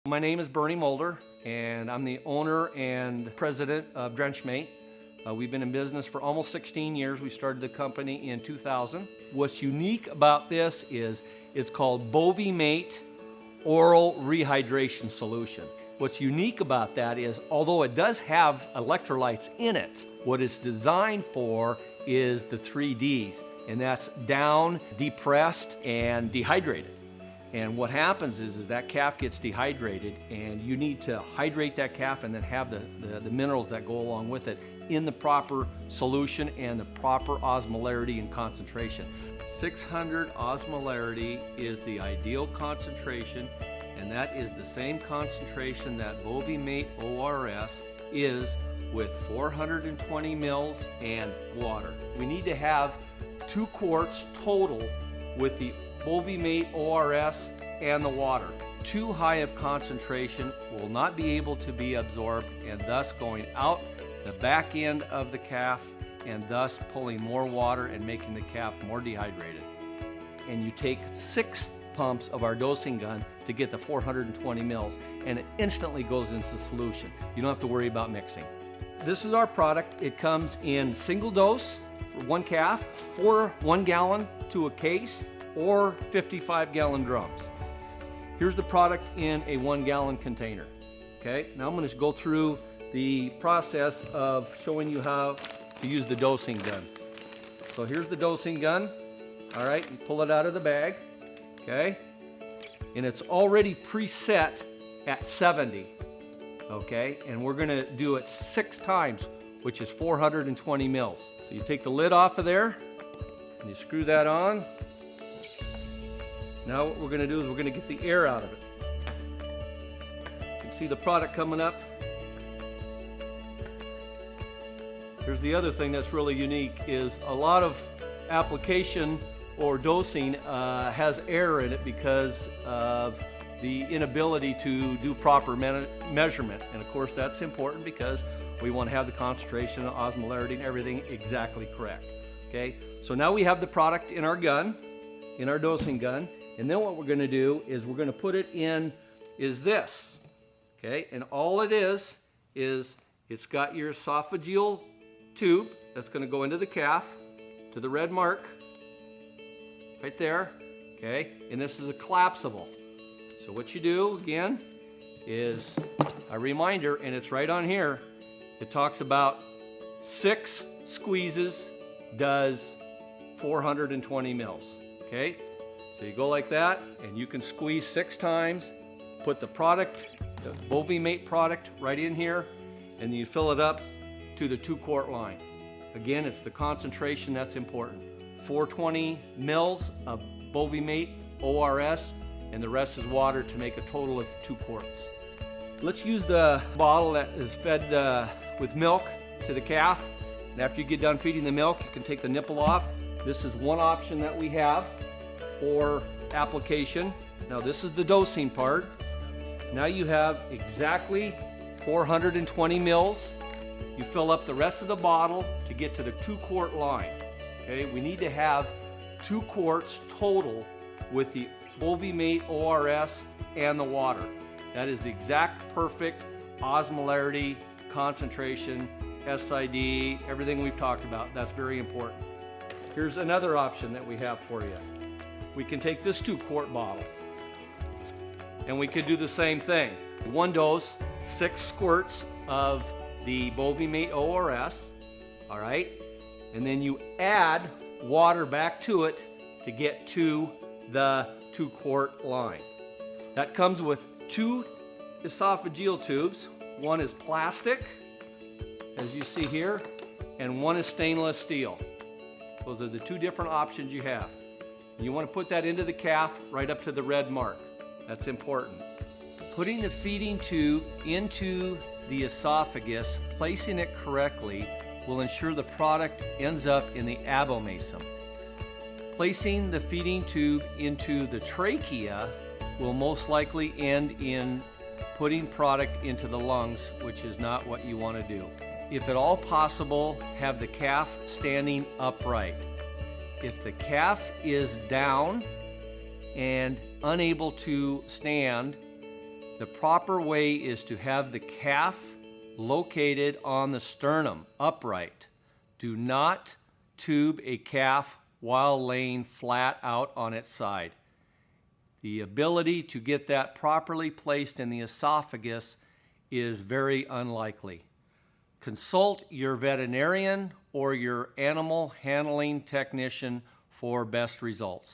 My name is Bernie Mulder, and I'm the owner and president of Drench-Mate. We've been in business for almost 16 years. We started the company in 2000. What's unique about this is it's called Bovi-Mate Oral Rehydration Solution. What's unique about that is, although it does have electrolytes in it, what it's designed for is the 3 Ds, and that's down, depressed, and dehydrated. And what happens is that calf gets dehydrated, and you need to hydrate that calf and then have the minerals that go along with it in the proper solution and the proper osmolarity and concentration. 600 osmolarity is the ideal concentration, and that is the same concentration that Bovi-Mate ORS is with 420 mils and water. We need to have 2 quarts total with the Bovi-Mate ORS and the water. Too high of concentration will not be able to be absorbed, and thus going out the back end of the calf and thus pulling more water and making the calf more dehydrated. And you take 6 pumps of our dosing gun to get the 420 mils, and it instantly goes into solution. You don't have to worry about mixing. This is our product. It comes in single dose for 1 calf, 4 1-gallon to a case, or 55-gallon drums. Here's the product in a 1-gallon container. Okay, now I'm going to go through the process of showing you how to use the dosing gun. So here's the dosing gun. All right, you pull it out of the bag. Okay, and it's already preset at 70. Okay, and we're going to do it 6 times, which is 420 mils. So you take the lid off of there and you screw that on. Now what we're going to do is we're going to get the air out of it. You can see the product coming up. Here's the other thing that's really unique is a lot of application or dosing has air in it because of the inability to do proper measurement. And of course that's important because we want to have the concentration, osmolarity, and everything exactly correct. Okay, so now we have the product in our gun, in our dosing gun. And then what we're going to do is we're going to put it in this, okay? And all it is it's got your esophageal tube that's going to go into the calf, to the red mark, right there, okay? And this is a collapsible. So what you do, again, is a reminder, and it's right on here. It talks about 6 squeezes does 420 mils, okay? So you go like that, and you can squeeze 6 times, put the product, the Bovi-Mate product right in here, and you fill it up to the 2-quart line. Again, it's the concentration that's important. 420 mils of Bovi-Mate ORS, and the rest is water to make a total of 2 quarts. Let's use the bottle that is fed with milk to the calf. And after you get done feeding the milk, you can take the nipple off. This is one option that we have for application. Now this is the dosing part. Now you have exactly 420 mils. You fill up the rest of the bottle to get to the 2-quart line. Okay, we need to have 2 quarts total with the Bovi-Mate ORS and the water. That is the exact perfect osmolarity, concentration, SID, everything we've talked about. That's very important. Here's another option that we have for you. We can take this 2-quart bottle and we could do the same thing. 1 dose, 6 squirts of the Bovi-Mate ORS, all right? And then you add water back to it to get to the 2-quart line. That comes with 2 esophageal tubes. One is plastic, as you see here, and one is stainless steel. Those are the 2 different options you have. You want to put that into the calf right up to the red mark. That's important. Putting the feeding tube into the esophagus, placing it correctly, will ensure the product ends up in the abomasum. Placing the feeding tube into the trachea will most likely end in putting product into the lungs, which is not what you want to do. If at all possible, have the calf standing upright. If the calf is down and unable to stand, The proper way is to have the calf located on the sternum, upright. Do not tube a calf while laying flat out on its side. The ability to get that properly placed in the esophagus is very unlikely. Consult your veterinarian or your animal handling technician for best results.